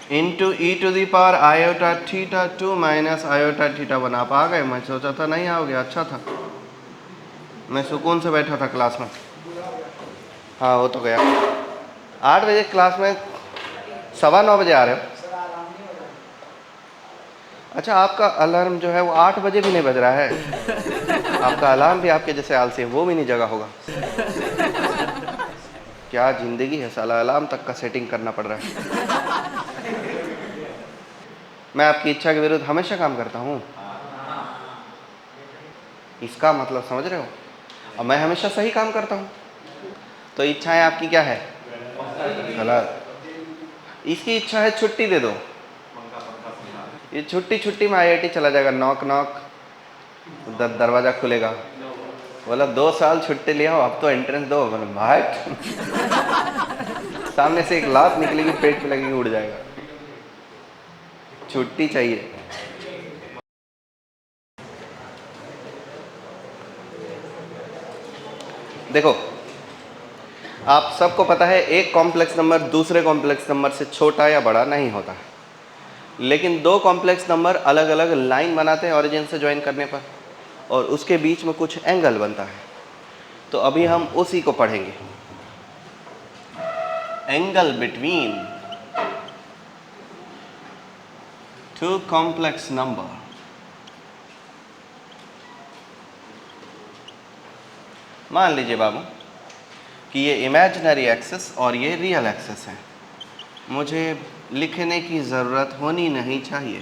Into E to the power iota theta 2 minus iota theta 1। आप आ गए? मैं सोचा था नहीं आओगे। अच्छा था, मैं सुकून से बैठा था क्लास में। हाँ हो तो गया। 8 बजे क्लास में 9:15 बजे आ रहे हो? अच्छा, आपका अलार्म जो है वो 8 बजे भी नहीं बज रहा है। आपका अलार्म भी आपके जैसे आलसी है, वो भी नहीं जगा होगा। क्या जिंदगी है साला, अलार्म तक का सेटिंग करना पड़ रहा है। मैं आपकी इच्छा के विरुद्ध हमेशा काम करता हूँ, इसका मतलब समझ रहे हो? और मैं हमेशा सही काम करता हूँ, तो इच्छाएं आपकी क्या है? गलत। इसकी इच्छा है छुट्टी दे दो, ये छुट्टी छुट्टी में आईआईटी चला जाएगा। नॉक नॉक, दरवाजा खुलेगा, बोला 2 साल छुट्टी लिया हो, अब तो एंट्रेंस दो। बोले भाई सामने से एक लात निकलेगी, पेट पे लगेगी, उड़ जाएगा। छुट्टी चाहिए। देखो, आप सबको पता है एक कॉम्प्लेक्स नंबर दूसरे कॉम्प्लेक्स नंबर से छोटा या बड़ा नहीं होता है, लेकिन 2 कॉम्प्लेक्स नंबर अलग अलग लाइन बनाते हैं ओरिजिन से ज्वाइन करने पर, और उसके बीच में कुछ एंगल बनता है। तो अभी हम उसी को पढ़ेंगे, एंगल बिटवीन 2 कॉम्प्लेक्स नंबर। मान लीजिए बाबू कि ये इमेजिनरी एक्सिस और ये रियल एक्सिस है। मुझे लिखने की ज़रूरत होनी नहीं चाहिए,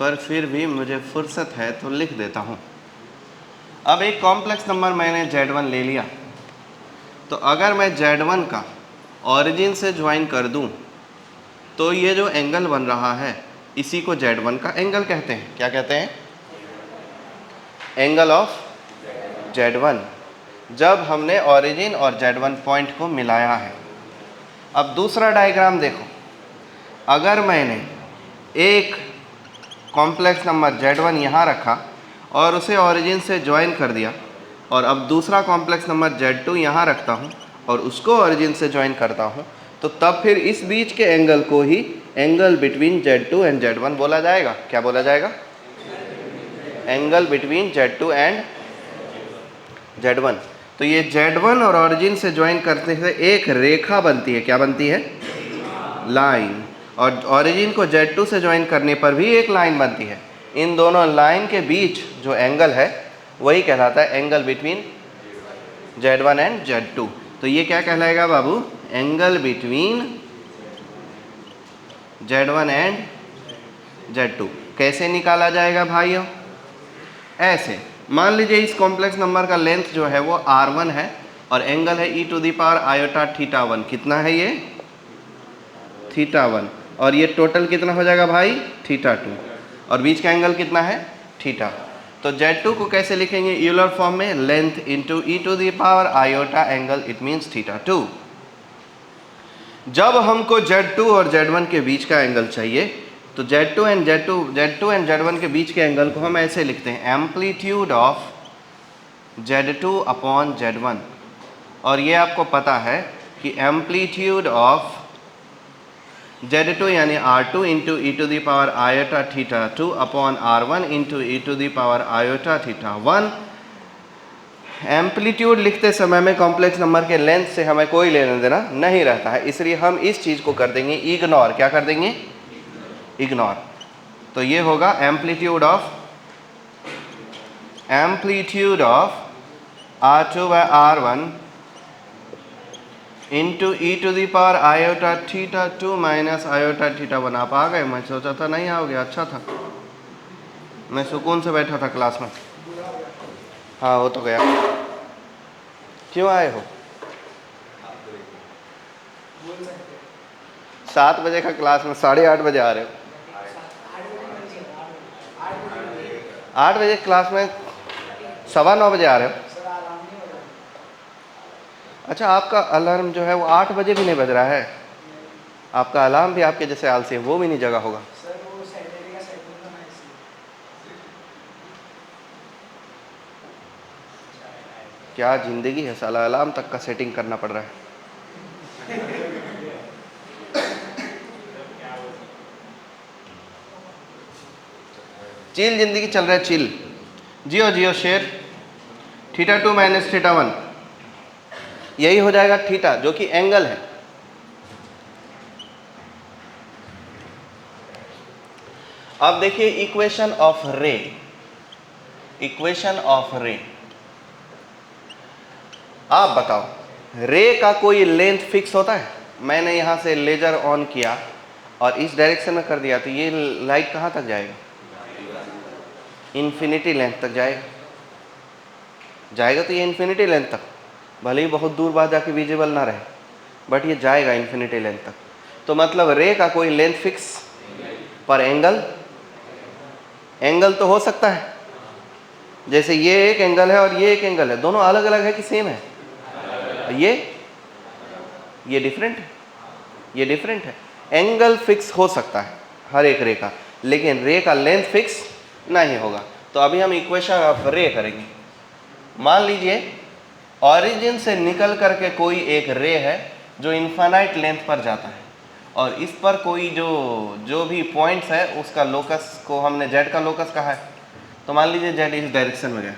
पर फिर भी मुझे फुर्सत है तो लिख देता हूँ। अब एक कॉम्प्लेक्स नंबर मैंने Z1 ले लिया, तो अगर मैं Z1 का ओरिजिन से ज्वाइन कर दूं, तो ये जो एंगल बन रहा है इसी को Z1 का एंगल कहते हैं। क्या कहते हैं? एंगल ऑफ Z1, जब हमने ओरिजिन और Z1 पॉइंट को मिलाया है। अब दूसरा डायग्राम देखो, अगर मैंने एक कॉम्प्लेक्स नंबर Z1 यहाँ रखा और उसे ओरिजिन से ज्वाइन कर दिया, और अब दूसरा कॉम्प्लेक्स नंबर Z2 यहाँ रखता हूँ और उसको ओरिजिन से ज्वाइन करता हूँ, तो तब फिर इस बीच के एंगल को ही angle between Z2 and Z1 बोला जाएगा। क्या बोला जाएगा? Angle between Z2 and Z1। तो ये Z1 और ओरिजिन से ज्वाइन करने से एक रेखा बनती है। क्या बनती है? लाइन। और ओरिजिन को Z2 से ज्वाइन करने पर भी एक लाइन बनती है। इन दोनों लाइन के बीच जो एंगल है वही कहलाता है angle between Z1 and Z2। तो ये क्या कहलाएगा बाबू? Angle between Z1 and Z2। कैसे निकाला जाएगा भाइयों? ऐसे मान लीजिए इस कॉम्प्लेक्स नंबर का लेंथ जो है वो R1 है और एंगल है e to the power iota theta 1। कितना है ये? थीटा 1। और ये टोटल कितना हो जाएगा भाई? थीटा 2। और बीच का एंगल कितना है? थीटा। तो Z2 को कैसे लिखेंगे यूलर फॉर्म में? Length into E to the power iota angle, it means theta 2। जब हमको Z2 और Z1 के बीच का एंगल चाहिए, तो Z2 एंड Z1 के बीच के एंगल को हम ऐसे लिखते हैं, amplitude of Z2 upon Z1। और ये आपको पता है कि एम्पलीट्यूड ऑफ Z2 यानी R2 into E to the power iota theta 2 upon R1 into E to the power iota theta 1। Amplitude लिखते समय में कॉम्प्लेक्स नंबर के लेंथ से हमें कोई लेना देना नहीं रहता है, इसलिए हम इस चीज़ को कर देंगे इग्नोर। क्या कर देंगे? इग्नोर। तो ये होगा amplitude of R2 by R1 into E to the power iota theta 2 minus iota theta 1। आप आ गए? मैं सोचा था नहीं आओगे। अच्छा था, मैं सुकून से बैठा था क्लास में। हाँ हो तो गया। क्यों आए हो? 7 बजे का क्लास में 8:30 बजे आ रहे हो? 8 बजे क्लास में 9:15 बजे आ रहे हो? अच्छा, आपका अलार्म जो है वो 8 बजे भी नहीं बज रहा है। आपका अलार्म भी आपके जैसे आलसी है, वो भी नहीं जगा होगा। क्या जिंदगी है साला, अलार्म तक का सेटिंग करना पड़ रहा है। चिल जिंदगी चल रहा है, चिल। जियो जियो शेर। θ2 माइनस θ1 यही हो जाएगा थीटा, जो कि एंगल है। अब देखिए इक्वेशन ऑफ रे, इक्वेशन ऑफ रे। आप बताओ रे का कोई लेंथ फिक्स होता है? मैंने यहां से लेजर ऑन किया और इस डायरेक्शन में कर दिया, तो ये लाइट कहां तक जाएगा? इन्फिनिटी लेंथ तक जाएगा। जाएगा तो ये इन्फिनिटी लेंथ तक, भले ही बहुत दूर बाद जाके विजिबल ना रहे, बट ये जाएगा इन्फिनिटी लेंथ तक। तो मतलब रे का कोई लेंथ फिक्स, पर एंगल, एंगल तो हो सकता है। जैसे ये एक एंगल है और ये एक एंगल है, दोनों अलग अलग है कि सेम है? ये डिफरेंट है, ये डिफरेंट है। एंगल फिक्स हो सकता है हर एक रे का, लेकिन रे का लेंथ फिक्स नहीं होगा। तो अभी हम इक्वेशन ऑफ रे करेंगे। मान लीजिए ऑरिजिन से निकल करके कोई एक रे है जो इन्फाइनाइट लेंथ पर जाता है, और इस पर कोई जो भी पॉइंट्स है उसका लोकस को हमने जेड का लोकस कहा है। तो मान लीजिए जेड इस डायरेक्शन में गया,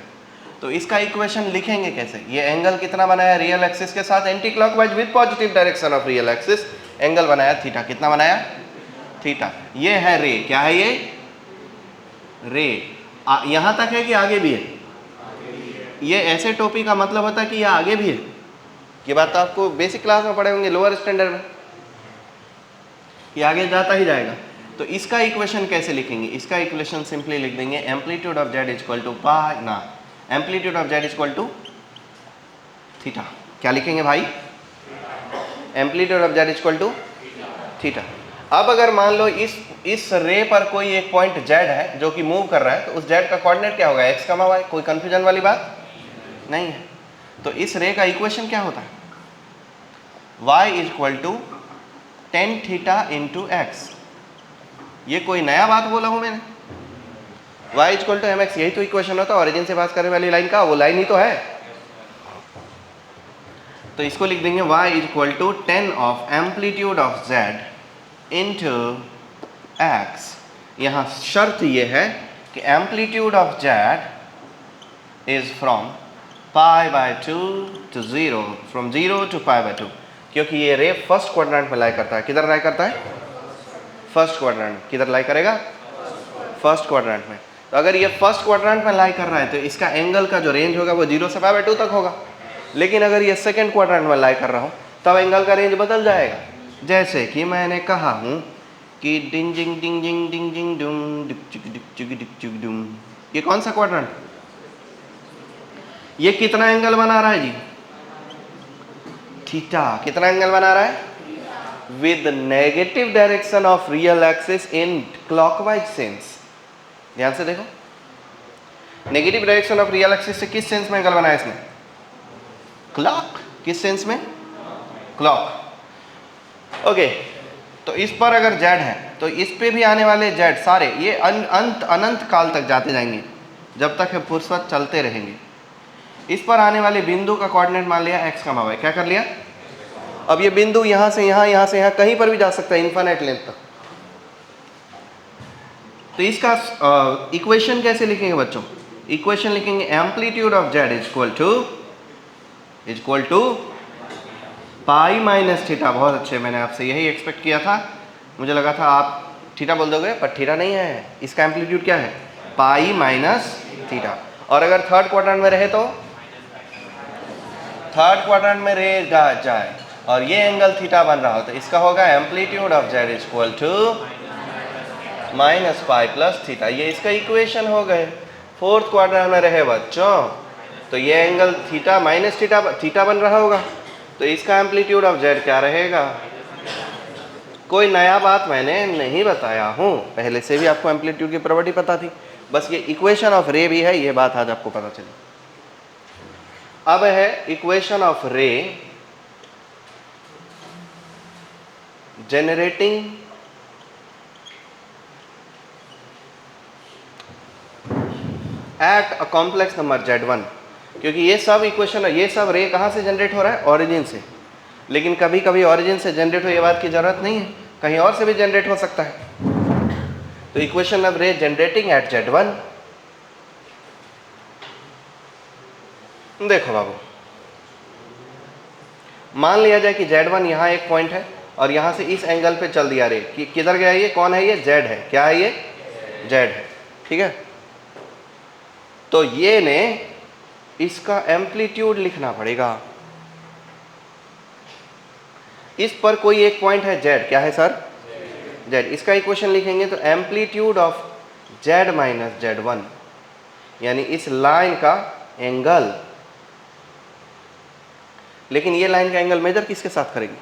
तो इसका इक्वेशन लिखेंगे कैसे? ये एंगल कितना बनाया रियल एक्सिस के साथ, anti clockwise with positive direction of real axis, angle बनाया थीटा। कितना बनाया? थीटा। ये है रे। क्या है ये? रे। यहां तक है कि आगे भी है? ये ऐसे टोपी का मतलब होता है कि यह आगे भी है। ये बात तो आपको बेसिक क्लास में पढ़े होंगे, लोअर स्टैंडर्ड में, कि आगे जाता ही जाएगा। तो इसका इक्वेशन कैसे लिखेंगे? इसका इक्वेशन सिंपली लिख देंगे amplitude of Z equal to pi ना, amplitude of Z equal to theta. क्या लिखेंगे भाई? Amplitude of Z equal to theta. अब अगर मान लो इस रे पर कोई एक पॉइंट जेड है जो कि मूव कर रहा है, तो उस जेड का कोऑर्डिनेट क्या होगा? एक्स कमा वाई। कोई कंफ्यूजन वाली बात नहीं है। तो इस रे का इक्वेशन क्या होता है? y equal to tan theta into X. ये कोई नया बात बोला हूं मैंने? y equal to M X, यही तो इक्वेशन होता है ओरिजिन से पास करने वाली लाइन का, वो लाइन ही तो है। तो इसको लिख देंगे y equal to tan of amplitude of z into X. यहां शर्त ये है कि amplitude of z is from pi by 2 to 0, from 0 to pi by 2, क्योंकि ये रे फर्स्ट क्वाड्रेंट में लाई करता है। किधर लाई करता है? First quadrant. किधर लाई करेगा? फर्स्ट क्वाड्रेंट में। तो अगर ये फर्स्ट क्वाड्रेंट में लाई कर रहा है तो इसका एंगल का जो रेंज होगा वो 0 से पाई बाय 2 तक होगा। लेकिन अगर ये सेकंड क्वाड्रेंट में लाई कर रहा हूँ तब एंगल का रेंज बदल जाएगा। जैसे कि मैंने कहा हूँ कि डिंग जिंग डिंग जिंग डिंग जिंग डुम डिक चिक डिक चिक डिक चिक डुम। ये कौन सा क्वाड्रेंट? ये कितना एंगल बना रहा है जी? थीटा। कितना एंगल बना रहा है? With negative direction of real axis in clockwise sense. ध्यान से देखो, negative direction of real axis से किस सेंस में एंगल बनाया इसने? क्लॉक। किस सेंस में? क्लॉक। ओके, तो इस पर अगर जेड है तो इस पे भी आने वाले जेड सारे ये अनंत काल तक जाते जाएंगे, जब तक है फुर्सत चलते रहेंगे। इस पर आने वाले बिंदु का कोऑर्डिनेट मान लिया एक्स कमा वाई। क्या कर लिया? अब ये बिंदु यहां से यहां, यहां से यहां, कहीं पर भी जा सकता है इनफाइनाइट लेंथ तक। तो इसका इक्वेशन कैसे लिखेंगे बच्चों? इक्वेशन लिखेंगे amplitude of Z equal to pi minus theta. बहुत अच्छे, मैंने आपसे यही एक्सपेक्ट किया था। मुझे लगा था आप थीटा बोल दोगे, पर थीटा नहीं है। इसका एम्पलीट्यूड क्या है? पाई माइनस थीटा। और अगर थर्ड क्वाड्रेंट में रहे तो थर्ड क्वाड्रेंट में रे जाए और ये एंगल थीटा बन रहा हो तो इसका होगा amplitude of Z equal to minus pi plus theta. ये इसका इक्वेशन हो गए। फोर्थ क्वाड्रेंट में रहे बच्चों तो ये एंगल थीटा माइनस थीटा बन रहा होगा, तो इसका एम्पलीट्यूड ऑफ जेड क्या रहेगा? कोई नया बात मैंने नहीं बताया हूँ, पहले से भी आपको एम्पलीट्यूड की प्रॉपर्टी पता थी। बस ये इक्वेशन ऑफ रे भी है, ये बात आज आपको पता चली। अब है equation of ray generating at a complex number Z1, क्योंकि ये सब इक्वेशन, ये सब रे कहाँ से जनरेट हो रहा है? ओरिजिन से। लेकिन कभी कभी ओरिजिन से जनरेट हो ये बात की जरूरत नहीं है, कहीं और से भी जनरेट हो सकता है। तो तो equation of ray generating at Z1, देखो बाबू, मान लिया जाए कि Z1 यहाँ एक पॉइंट है और यहाँ से इस एंगल पे चल दिया रे, कि किधर गया, ये कौन है, ये Z है, क्या है ये, Z है, ठीक है। तो ये ने इसका एम्पलीट्यूड लिखना पड़ेगा। इस पर कोई एक पॉइंट है Z, क्या है सर, Z। इसका इक्वेशन लिखेंगे तो amplitude of Z minus Z1, यानी इस लाइन का एंगल। लेकिन ये लाइन का एंगल मेजर किसके साथ करेंगे,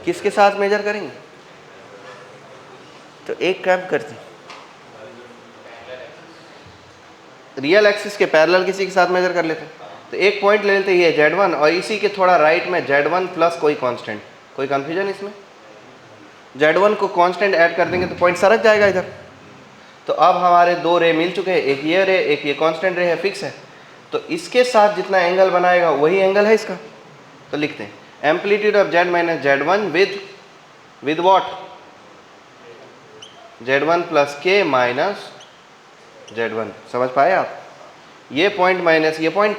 किसके साथ मेजर करेंगे, तो एक काम करते हैं, रियल एक्सिस के पैरेलल किसी के साथ मेजर कर लेते हैं। तो एक पॉइंट ले लेते हैं ये Z1 और इसी के थोड़ा राइट में Z1 प्लस कोई कांस्टेंट। कोई कंफ्यूजन इसमें, Z1 को कांस्टेंट ऐड कर देंगे तो पॉइंट सरक जाएगा इधर। तो अब हमारे दो रे मिल चुके हैं, एक ये रे, एक ये कांस्टेंट रे है, फिक्स है। तो इसके साथ जितना एंगल बनाएगा वही एंगल है इसका। तो लिखते हैं amplitude of Z minus Z1 with what, Z1 plus K minus Z1। समझ पाए आप, ये पॉइंट माइनस ये पॉइंट,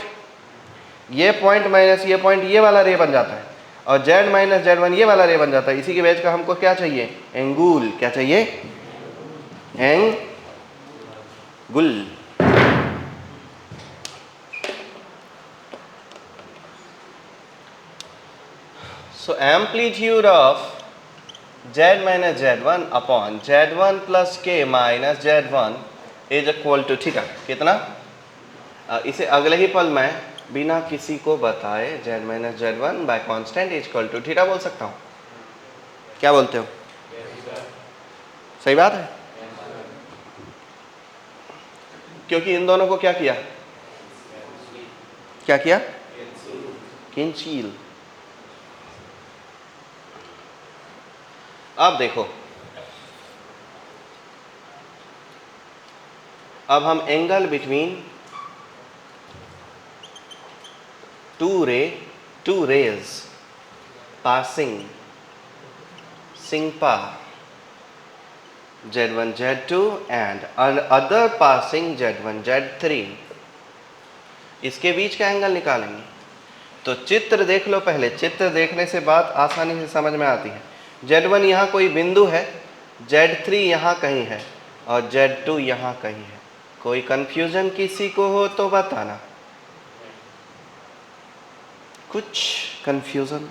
ये पॉइंट माइनस ये पॉइंट, ये वाला रे बन जाता है, और Z माइनस Z1 ये वाला रे बन जाता है। इसी के बेच का हमको क्या चाहिए, एंगुल। क्या चाहिए, एंगुल। So amplitude of Z minus Z1 upon Z1 plus K minus Z1 is equal to theta. कितना, इसे अगले ही पल मैं बिना किसी को बताए Z minus Z1 by constant is equal to theta बोल सकता हूँ। क्या बोलते हो, सही बात है, क्योंकि इन दोनों को क्या किया, क्या किया, कैंसिल। अब देखो, अब हम angle between two rays passing सिंपा Z1 Z2 and other passing Z1 Z3, इसके बीच का एंगल निकालेंगे। तो चित्र देख लो पहले, चित्र देखने से बात आसानी से समझ में आती है। Z1 यहाँ कोई बिंदु है, Z3 यहाँ कहीं है और Z2 यहाँ कहीं है। कोई कंफ्यूजन किसी को हो तो बताना, कुछ कंफ्यूजन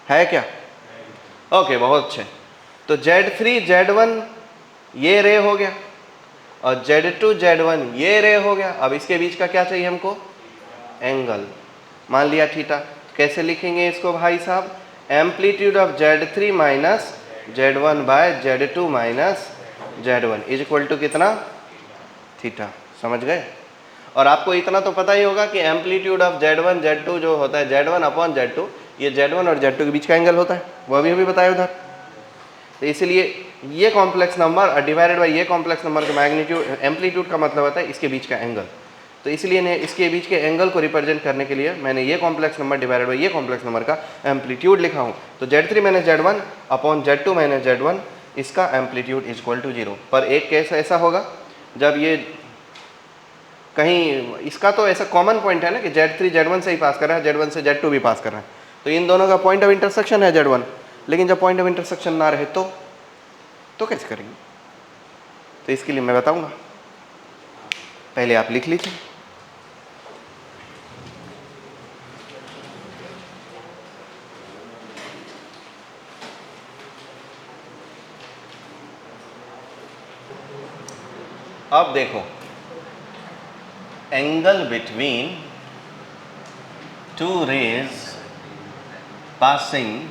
है क्या, ओके बहुत अच्छे। तो Z3 Z1 ये रे हो गया और Z2 Z1 ये रे हो गया। अब इसके बीच का क्या चाहिए हमको, एंगल, मान लिया थीटा। कैसे लिखेंगे इसको भाई साहब, amplitude of Z3 minus Z1 by Z2 minus Z1 is equal to कितना, थीटा। समझ गए। और आपको इतना तो पता ही होगा कि एम्पलीट्यूड ऑफ Z1 Z2 जो होता है Z1 अपॉन Z2, ये Z1 और Z2 के बीच का एंगल होता है, वो अभी बताया उधर। तो इसलिए ये कॉम्प्लेक्स नंबर डिवाइडेड बाय ये कॉम्प्लेक्स नंबर का मैग्नीट्यूड, एम्पलीट्यूड का मतलब होता है इसके बीच का एंगल। तो इसलिए इसके बीच के एंगल को रिप्रेजेंट करने के लिए मैंने ये कॉम्प्लेक्स नंबर डिवाइडेड बाय ये कॉम्प्लेक्स नंबर का एम्पलीट्यूड लिखा हूँ। तो Z3 minus Z1 upon Z2 minus Z1, इसका एम्पलीट्यूड इज इक्वल टू 0। पर एक केस ऐसा होगा जब ये कहीं, इसका तो ऐसा कॉमन पॉइंट है ना कि Z3 Z1 से ही पास कर रहा है, Z1 से Z2 भी पास कर रहा है, तो इन दोनों का पॉइंट ऑफ इंटरसेक्शन है Z1। लेकिन जब पॉइंट ऑफ इंटरसेक्शन ना रहे तो कैसे करेंगे, तो इसके लिए मैं बताऊंगा, पहले आप लिख लीजिए। अब देखो, angle between two rays passing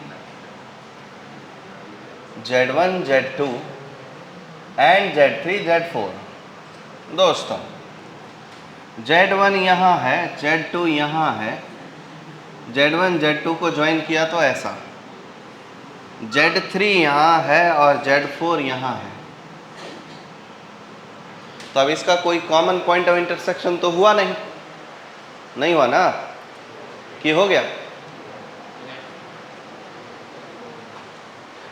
Z1 Z2 and Z3 Z4। दोस्तों Z1 यहाँ है, Z2 यहाँ है, Z1 Z2 को ज्वाइन किया तो ऐसा, Z3 यहाँ है और Z4 यहाँ है। तो अब इसका कोई कॉमन पॉइंट ऑफ इंटरसेक्शन तो हुआ नहीं, नहीं हुआ ना, कि हो गया।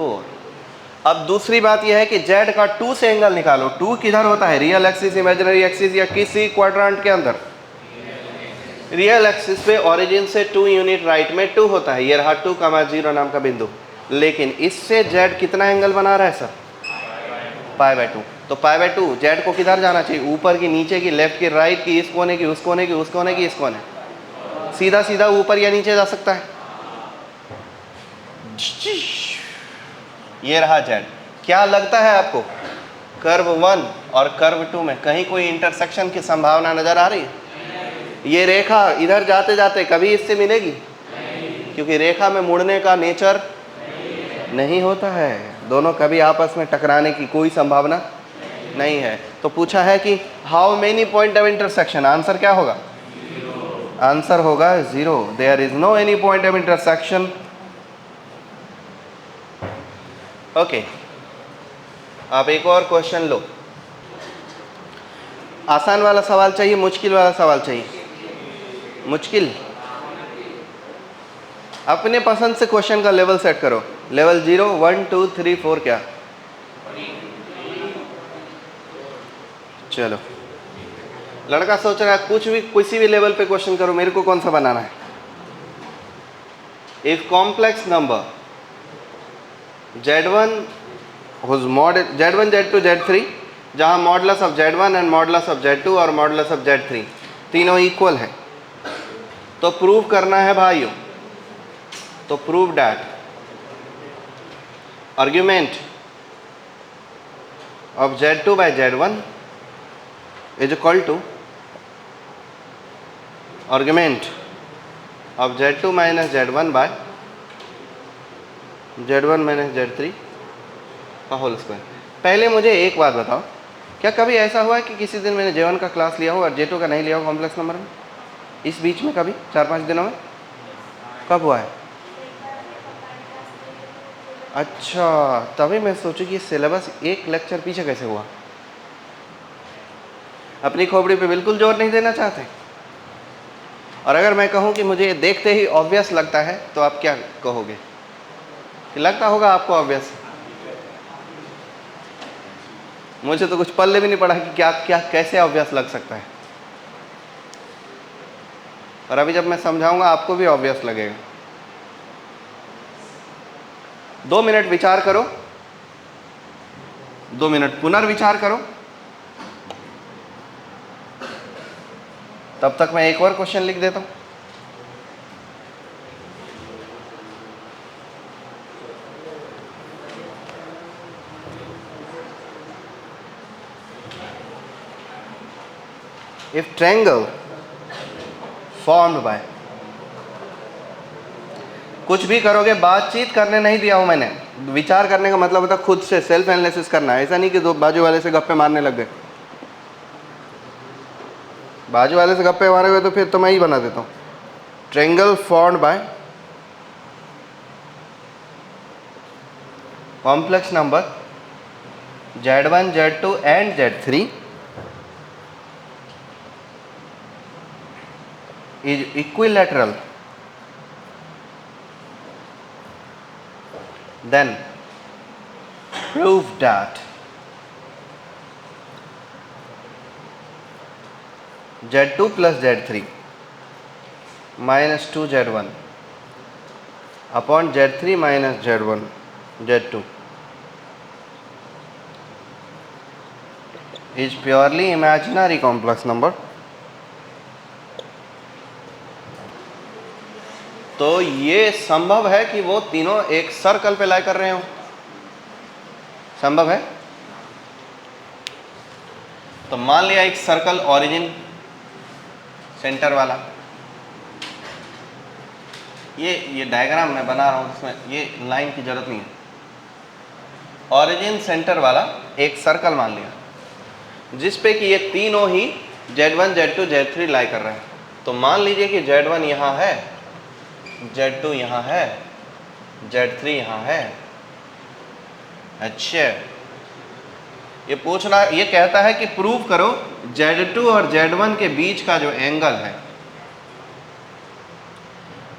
4। अब दूसरी बात यह है कि z का 2 से एंगल निकालो। 2 किधर होता है, रियल एक्सिस, इमेजिनरी एक्सिस, या किसी क्वाड्रेंट के अंदर? रियल एक्सिस पे ओरिजिन से 2 यूनिट राइट में 2 होता है। ये रहा 2,0 नाम का बिंदु। लेकिन इससे z कितना एंगल बना रहा है सर? π/2। तो π/2 z को किधर जाना चाहिए, ऊपर की, नीचे की, लेफ्ट की, राइट की, इस कोने की, उस कोने की, उस कोने की, इस कोने? सीधा सीधा ऊपर या नीचे जा सकता है। ये रहा z। क्या लगता है आपको, कर्व 1 और कर्व 2 में कहीं कोई इंटरसेक्शन की संभावना नजर आ रही है? ये रेखा इधर जाते जाते कभी इससे मिलेगी? क्योंकि रेखा में मुड़ने का नेचर नहीं होता है। दोनों कभी आपस में टकराने की कोई संभावना नहीं है। तो पूछा है कि how many point of intersection, answer क्या होगा? आंसर होगा 0। There is no any point of intersection. Okay, आप एक और क्वेश्चन लो। आसान वाला सवाल चाहिए, मुश्किल वाला सवाल चाहिए? मुश्किल। अपने पसंद से क्वेश्चन का लेवल सेट करो। लेवल 0, 1, 2, 3, 4 क्या? चलो, लड़का सोच रहा है कुछ भी, किसी भी लेवल पे क्वेश्चन करो, मेरे को कौन सा बनाना है? If complex number z1 whose mod z1 z2 z3, जहां modulus of z1 and modulus of z2 और मॉडुलस ऑफ z3 तीनों इक्वल है, तो प्रूव करना है भाइयों। तो prove that argument of z2 by z1 is equal to argument of z2 minus z1 by z1 minus z3 का whole square. पहले मुझे एक बात बताओ, क्या कभी ऐसा हुआ है कि किसी दिन मैंने j1 का क्लास लिया हो और j2 का नहीं लिया हो कॉम्प्लेक्स नंबर में? इस बीच में कभी 4-5 दिनों में कब हुआ है? अच्छा, तभी मैं सोचूं कि सिलेबस एक लेक्चर पीछे कैसे हुआ। अपनी खोपड़ी पे बिल्कुल जोर नहीं देना चाहते। और अगर मैं कहूं कि मुझे देखते ही ऑब्वियस लगता है, तो आप क्या कहोगे? कि लगता होगा आपको ऑब्वियस। मुझे तो कुछ पल्ले भी नहीं पड़ा कि क्या क्या कैसे ऑब्वियस लग सकता है। और अभी जब मैं समझाऊंगा आपको भी ऑब्वियस लगेगा। 2 मिनट विचार करो, 2 मिनट पुनर्विचार करो। तब तक मैं एक और क्वेश्चन लिख देता हूं। If triangle formed by, कुछ भी करोगे, बातचीत करने नहीं दिया हूं मैंने। विचार करने का मतलब होता है खुद से सेल्फ एनालिसिस करना है। ऐसा नहीं कि दो बाजू वाले से गप्पे मारने लग गए। बाजू वाले से गप्पे मारे हुए तो फिर तो मैं ही बना देता हूं। Triangle formed by complex number z1 z2 and z3 is equilateral, then prove that z2 plus z3 minus 2z1 upon z3 minus z1 z2 is purely imaginary complex number। तो ये संभव है कि वो तीनों एक सर्कल पे लाई कर रहे हो। संभव है। तो मान लिया एक सर्कल ओरिजिन सेंटर वाला, ये डायग्राम मैं बना रहा हूं, इसमें ये लाइन की जरूरत नहीं है। ओरिजिन सेंटर वाला एक सर्कल मान लिया जिस पे कि ये तीनों ही z1 z2 z3 लाई कर रहे हैं। तो मान लीजिए कि z1 यहाँ है, z2 यहाँ है, z3 यहाँ है। अच्छा, ये पूछना, ये कहता है कि प्रूव करो z2 और z1 के बीच का जो एंगल है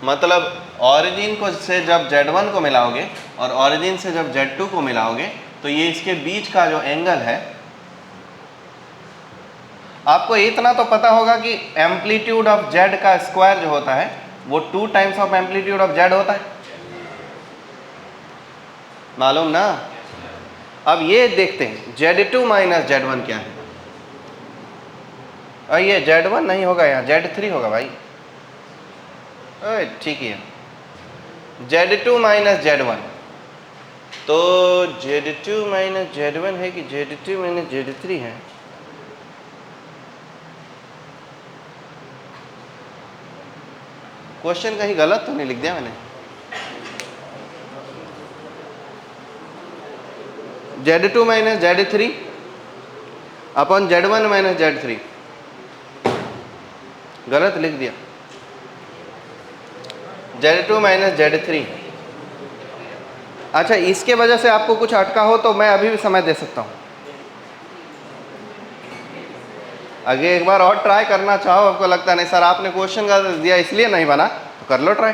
मतलब ऑरिजिन को से जब Z1 को मिलाओगे और ऑरिजिन से जब Z2 को मिलाओगे तो ये इसके बीच का जो एंगल है, आपको इतना तो पता होगा कि एम्पलीट्यूड ऑफ Z का स्क्वायर जो होता है वो 2 times of amplitude of Z होता है, मालूम ना। अब ये देखते हैं Z2 माइनस Z1 क्या है। और ये Z1 नहीं होगा, यहाँ Z3 होगा भाई। ठीक है, Z2 माइनस Z1, तो Z2 माइनस Z1 है कि Z2 माइनस Z3 है? क्वेश्चन कहीं गलत तो नहीं लिख दिया मैंने? Z2 minus Z3 upon Z1 minus Z3, गलत लिख दिया। Z2 minus Z3। अच्छा, इसके वजह से आपको कुछ अटका हो तो मैं अभी भी समय दे सकता हूँ। आगे एक बार और ट्राई करना चाहो, आपको लगता नहीं सर आपने क्वेश्चन गलत दिया इसलिए नहीं बना, तो कर लो ट्राई।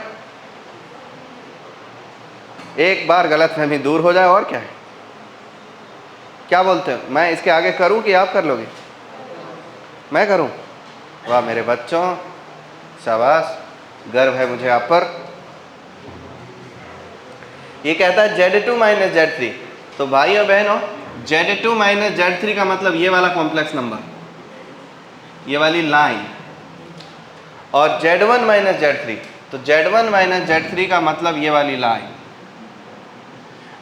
एक बार गलतफहमी दूर हो जाए, और क्या है। क्या बोलते हो, मैं इसके आगे करूं कि आप कर लोगे? मैं करूं? वाह मेरे बच्चों, शाबाश, गर्व है मुझे आप पर। ये कहता है Z2 माइनस Z3, तो भाई और बहनों Z2 माइनस Z3 का मतलब ये वाला कॉम्प्लेक्स नंबर, ये वाली लाइन, और Z1 माइनस Z3, तो Z1 माइनस Z3 का मतलब ये वाली लाइन।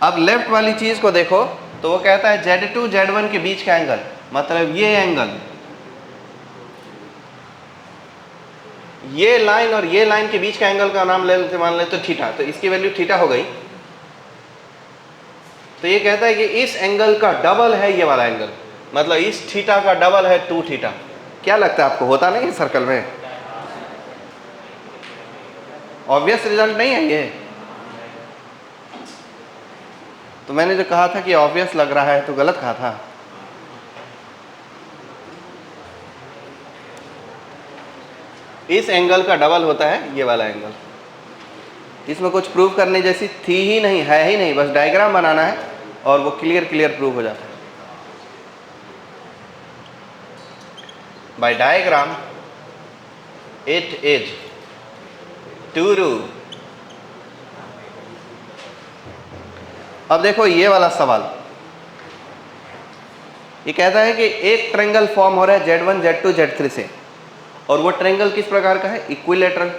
अब लेफ्ट वाली चीज को देखो तो वो कहता है Z2 Z1 के बीच का एंगल, मतलब ये एंगल, ये लाइन और ये लाइन के बीच का एंगल का नाम ले लेते, मान लेते तो थीटा, तो इसकी वैल्यू थीटा हो गई। तो ये कहता है कि इस एंगल का डबल है ये वाला एंगल, मतलब इस थीटा का डबल है 2 थीटा। क्या लगता है आपको, होता नहीं है सर्कल में? ऑब्वियस रिजल्ट नहीं है ये? तो मैंने जो कहा था कि ऑब्वियस लग रहा है तो गलत कहा था। इस एंगल का डबल होता है ये वाला एंगल। इसमें कुछ प्रूव करने जैसी थी ही नहीं, है ही नहीं, बस डायग्राम बनाना है और वो क्लियर प्रूव हो जाता है। By diagram it is true. अब देखो ये वाला सवाल, ये कहता है कि एक ट्रायंगल फॉर्म हो रहा है Z1 Z2 Z3 से, और वो ट्रायंगल किस प्रकार का है, इक्विलेटरल।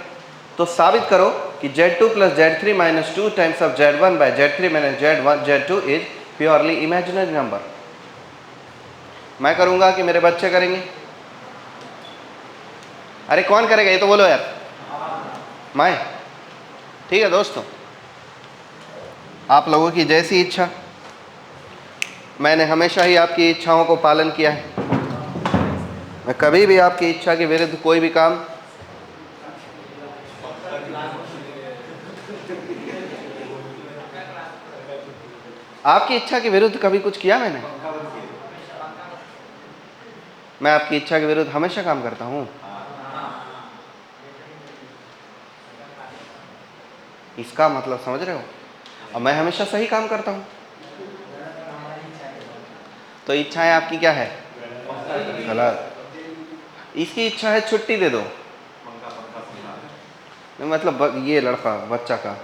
तो साबित करो कि Z2 plus Z3 minus 2 times of Z1 by Z3 minus Z2 is purely imaginary number. मैं करूंगा कि मेरे बच्चे करेंगे? अरे कौन करेगा ये तो बोलो यार। मैं? ठीक है दोस्तों, आप लोगों की जैसी इच्छा, मैंने हमेशा ही आपकी इच्छाओं को पालन किया है। मैं कभी भी आपकी इच्छा के विरुद्ध कोई भी काम आपकी इच्छा के विरुद्ध कभी कुछ किया मैंने? मैं आपकी इच्छा के विरुद्ध हमेशा काम करता हूं। इसका मतलब समझ रहे हो? और मैं हमेशा सही काम करता हूं। तो इच्छाएं आपकी क्या है? गलत। इसकी इच्छा है छुट्टी दे दो, मतलब ये लड़का बच्चा का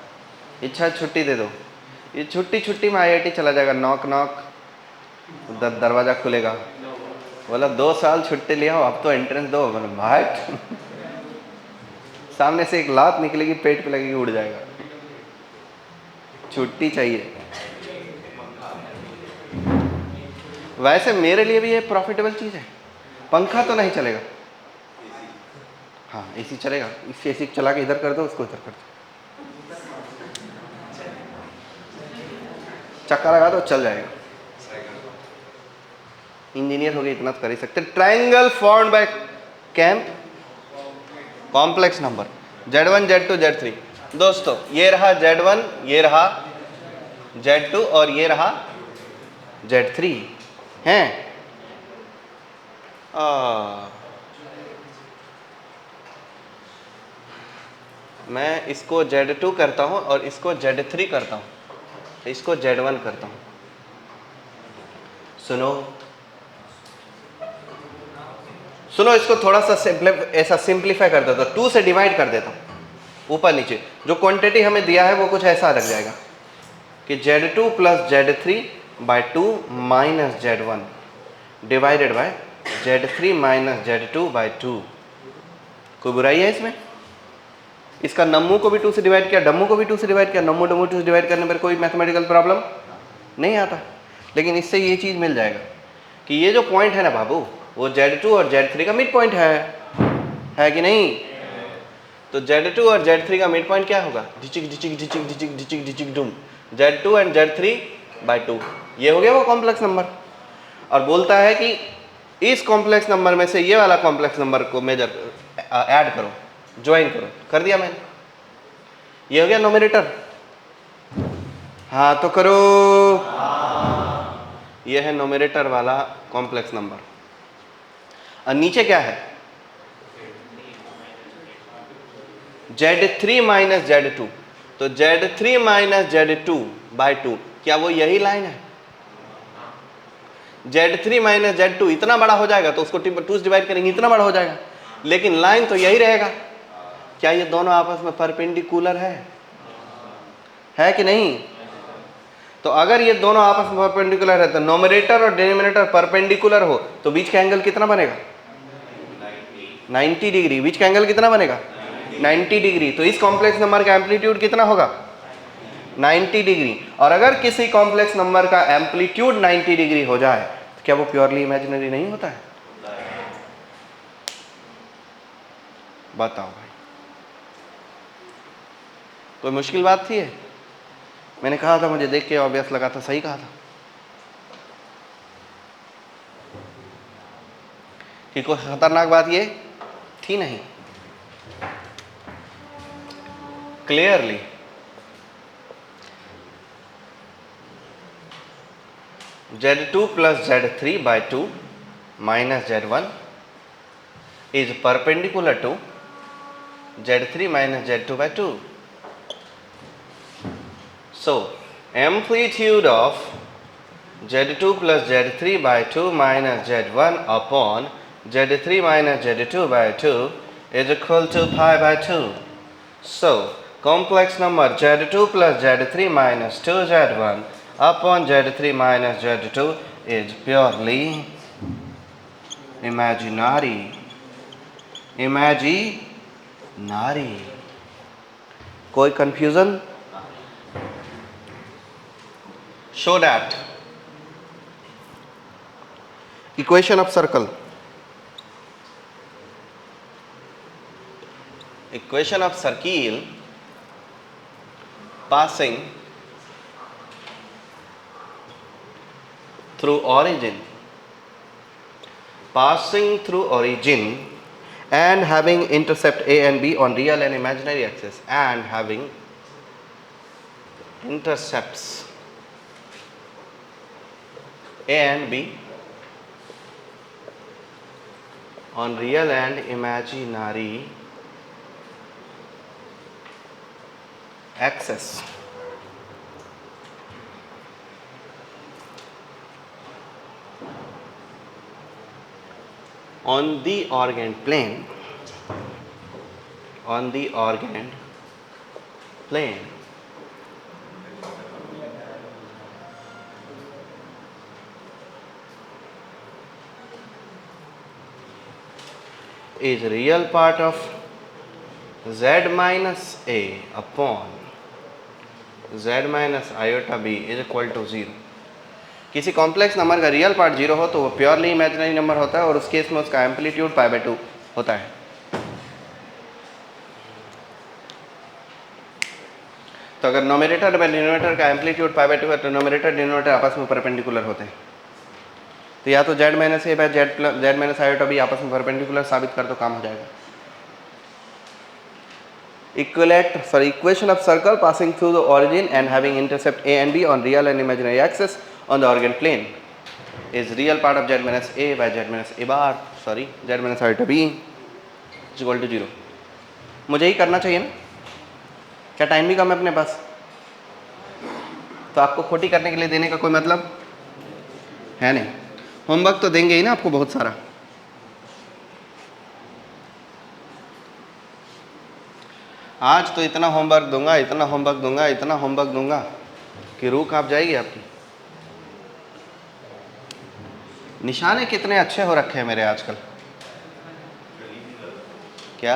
इच्छा है छुट्टी दे दो। ये छुट्टी में IIT चला जाएगा, नॉक नॉक, दरवाजा खुलेगा, बोला 2 साल छुट्टी लिया हो, अब तो एंट्रेंस दो। मतलब भाई सामने से एक लात निकलेगी, पेट पे लगेगी, उड़ जाएगा। छुट्टी चाहिए। वैसे मेरे लिए भी ये प्रॉफिटेबल चीज़ है। पंखा तो नहीं चलेगा, हाँ AC चलेगा। इस AC चला के इधर कर दो, उसको इधर कर दो, चक्का लगा दो, चल जाएगा। इंजीनियर हो गए, इतना तो कर ही सकते। Triangle formed by camp complex number Z1 Z2 Z3। दोस्तों ये रहा Z1, ये रहा Z2 और ये रहा Z3 हैं। मैं इसको Z2 करता हूँ और इसको Z3 करता हूँ, इसको Z1 करता हूँ। सुनो इसको थोड़ा सा ऐसा सिंप्लीफाई कर देता हूँ, 2 से डिवाइड कर देता हूँ ऊपर नीचे। जो क्वांटिटी हमें दिया है वो कुछ ऐसा लग जाएगा कि Z2 plus Z3 by 2 minus Z1 divided by Z3 minus Z2 by 2। कोई बुराई है इसमें? इसका नम्मू को भी 2 से डिवाइड किया, डम्मू को भी 2 से डिवाइड किया, नम्मू डम्मू 2 से डिवाइड करने पर कोई मैथमेटिकल प्रॉब्लम नहीं आता। लेकिन इससे ये चीज़ मिल जाएगा कि ये जो पॉइंट है ना बाबू, वो Z2 और Z3 का मिड पॉइंट है कि नहीं? तो Z2 और Z3 का मिड पॉइंट क्या होगा? डिचिक डिचिक डिचिक डिचिक डिचिक डिचिक डूम, Z2 एंड Z3 बाई 2। ये हो गया वो कॉम्प्लेक्स नंबर। और बोलता है कि इस कॉम्प्लेक्स नंबर में से ये वाला कॉम्प्लेक्स नंबर को मेजर ऐड करो, ज्वाइन करो। कर दिया मैंने। ये हो गया नोमिनेटर। हाँ तो करो। ये है नोमिनेटर वाला कॉम्प्लेक्स नंबर। और नीचे क्या है? Z3 minus Z2। तो Z3 माइनस Z2 बाई 2, क्या वो यही लाइन है? Z3 माइनस Z2 इतना बड़ा हो जाएगा तो उसको 2 से डिवाइड करेंगे, इतना बड़ा हो जाएगा, लेकिन लाइन तो यही रहेगा। क्या ये दोनों आपस में परपेंडिकुलर है कि नहीं? तो अगर ये दोनों आपस में परपेंडिकुलर है तो नोमिनेटर और डिनोमिनेटर परपेंडिकुलर हो तो बीच का एंगल कितना बनेगा? 90 डिग्री। बीच का एंगल कितना बनेगा? 90 डिग्री। तो इस कॉम्प्लेक्स नंबर का एम्पलीट्यूड कितना होगा? 90 डिग्री। और अगर किसी कॉम्प्लेक्स नंबर का एम्पलीट्यूड 90 डिग्री हो जाए तो क्या वो प्योरली इमेजिनरी नहीं होता है? बताओ भाई, कोई मुश्किल बात थी? मैंने कहा था, मुझे देख के ऑब्वियस लगा था, सही कहा था कि कोई खतरनाक बात ये थी नहीं। Clearly Z2 plus Z3 by 2 minus Z1 is perpendicular to Z3 minus Z2 by 2. So, amplitude of Z2 plus Z3 by 2 minus Z1 upon Z3 minus Z2 by 2 is equal to pi by 2. So, complex number Z2 plus Z3 minus 2Z1 upon Z3 minus Z2 is purely imaginary. कोई confusion? Show that equation of circle. Equation of circle passing through origin and having intercept A and B on real and imaginary axis, and having intercepts A and B on real and imaginary axis. On the organ plane is real part of Z minus A upon Z minus iota B is equal to 0. किसी complex number का real part 0 हो तो वो purely imaginary number होता है और उस case में उसका एम्पलीट्यूड पाई बाई 2 होता है। तो अगर नोमिनेटर और डिनोमिनेटर का एम्पलीट्यूड पाई बाई 2 है तो नोमिनेटर डिनोमिनेटर आपस में परपेंडिकुलर होते हैं। तो या तो Z minus A by Z minus iota भी आपस में परपेंडिकुलर साबित कर तो काम हो जाएगा। Equation of circle passing through the origin and having intercept A and B on real and imaginary axis on the organ plane is real part of Z minus A by Z minus A bar, Z minus iota B is equal to 0. मुझे ही करना चाहिए ना, क्या time भी कम है अपने पास? तो आपको खोटी करने के लिए देने का कोई मतलब है नहीं। होमवर्क तो देंगे ही ना आपको बहुत सारा। आज तो इतना होमवर्क दूंगा, इतना होमवर्क दूंगा, इतना होमवर्क दूंगा कि रूह कांप जाएगी आपकी। निशाने कितने अच्छे हो रखे हैं मेरे आजकल। क्या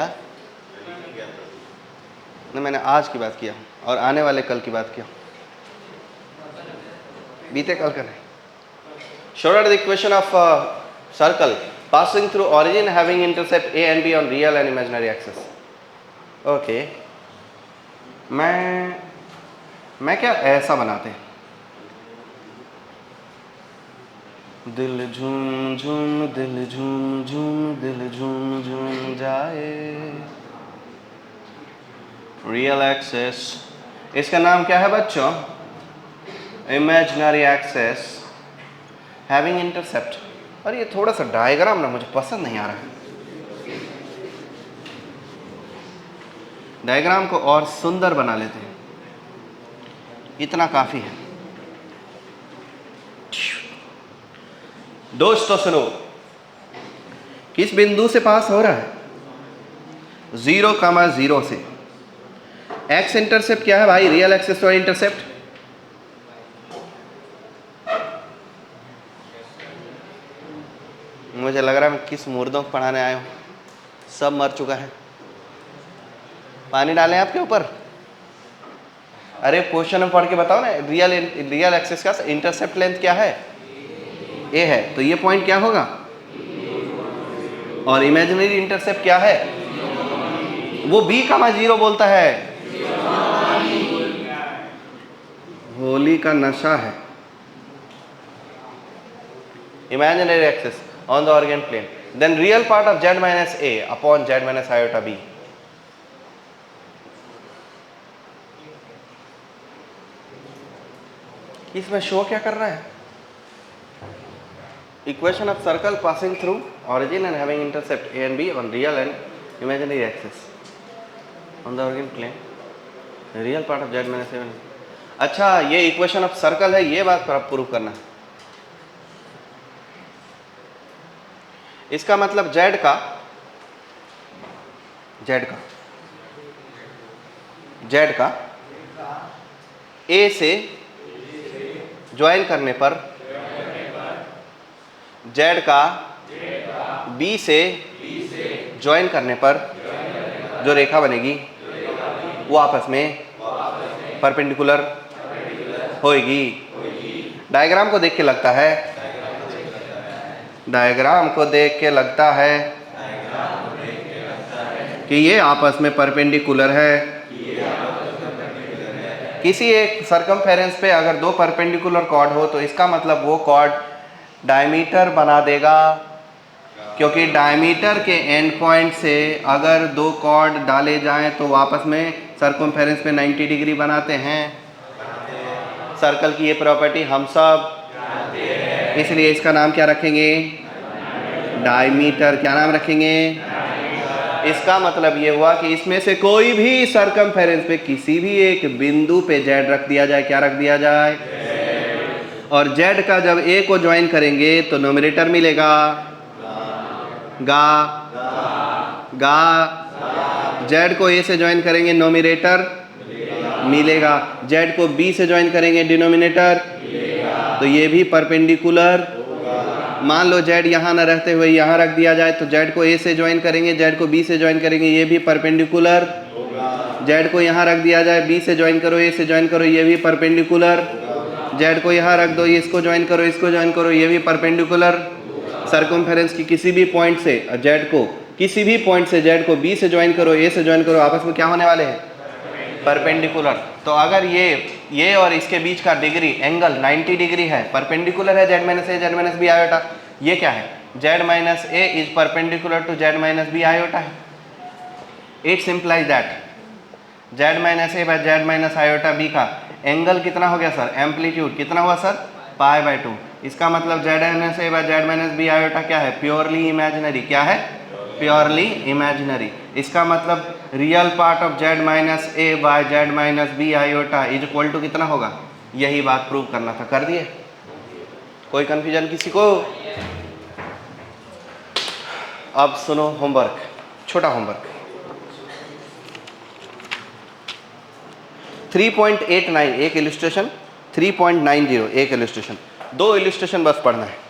नहीं, मैंने आज की बात किया और आने वाले कल की बात किया, बीते कल का नहीं। Show out the equation of circle passing through origin having intercept A and B on real and imaginary axis. Okay. मैं क्या ऐसा बनाते हैं, दिल झूम झूम दिल झूम झूम दिल झूम झूम जाए, रियल एक्सेस, इसका नाम क्या है बच्चों? Imaginary axis having intercept. और ये थोड़ा सा डायग्राम ना मुझे पसंद नहीं आ रहा है, डायग्राम को और सुंदर बना लेते हैं, इतना काफी है। दोस्तों सुनो, किस बिंदु से पास हो रहा है? 0,0 से। एक्स इंटरसेप्ट क्या है भाई? रियल एक्सेस और इंटरसेप्ट। मुझे लग रहा है मैं किस मुर्दों को पढ़ाने आया हूँ, सब मर चुका है। पानी डालें आपके ऊपर? अरे क्वेश्चन में पढ़ के बताओ ना, रियल एक्सेस का इंटरसेप्ट लेंथ क्या है? ए है, तो ये पॉइंट क्या होगा? और इमेजिनरी इंटरसेप्ट क्या है? वो B,0 बोलता है। होली का नशा है। Imaginary axis on the origin plane, then real part of z minus a upon z minus iota b. इसमें शो क्या कर रहा है? Equation of circle passing through origin and having intercept a and b on real and imaginary axis on the origin plane, real part of z minus a. अच्छा, ये equation of circle है, ये बात पर आप प्रूव करना है। इसका मतलब z का a से ज्वाइन करने पर, z का b से ज्वाइन करने पर जो रेखा बनेगी वो आपस में परपेंडिकुलर होएगी। डायग्राम को देख के लगता है कि ये आपस में परपेंडिकुलर है। किसी एक सर्कमफेरेंस पे अगर दो परपेंडिकुलर कॉर्ड हो तो इसका मतलब वो कॉर्ड डायमीटर बना देगा, क्योंकि डायमीटर के एंड पॉइंट से अगर दो कॉर्ड डाले जाएं तो आपस में सर्कमफेरेंस पे 90 डिग्री बनाते हैं। सर्कल की ये प्रॉपर्टी हम सब, इसलिए इसका नाम क्या रखेंगे? डायमीटर। क्या नाम रखेंगे? इसका मतलब ये हुआ कि इसमें से कोई भी सर्कमफेरेंस पे किसी भी एक बिंदु पे z रख दिया जाए। क्या रख दिया जाए? और z का जब a को ज्वाइन करेंगे तो नोमिनेटर मिलेगा z को a से ज्वाइन करेंगे नोमिनेटर मिलेगा, z को b से ज्वाइन करेंगे डिनोमिनेटर, तो ये भी परपेंडिकुलर। मान लो z यहाँ न रहते हुए यहाँ रख दिया जाए तो z को a से ज्वाइन करेंगे, z को b से ज्वाइन करेंगे, ये भी परपेंडिकुलर। z को यहाँ रख दिया जाए, b से ज्वाइन करो, a से ज्वाइन करो, ये भी परपेंडिकुलर। z को यहाँ रख दो, इसको ज्वाइन करो, इसको ज्वाइन करो, ये भी परपेंडिकुलर। सर्कमफेरेंस की किसी भी पॉइंट से z को b से ज्वाइन करो, a से ज्वाइन करो, आपस में क्या होने वाले हैं? परपेंडिकुलर। तो अगर ये और इसके बीच का डिग्री एंगल 90 डिग्री है, परपेंडिकुलर है z minus a z minus b iota, ये क्या है? z minus a is perpendicular to z minus b iota है। It's implies that z minus a by z minus iota b का angle कितना हो गया सर? एम्पलीट्यूड कितना हुआ सर? π/2। इसका मतलब z minus a by z minus b iota क्या है? Purely imaginary. क्या है? Purely imaginary. इसका मतलब real part of z minus A by z minus B iota is equal to कितना होगा, यही बात प्रूव करना था, कर दिए। कोई कंफ्यूजन किसी को? अब सुनो होमवर्क, छोटा होमवर्क। 3.89 एक इलस्ट्रेशन, 3.90 एक इलस्ट्रेशन, 2 इलस्ट्रेशन बस पढ़ना है।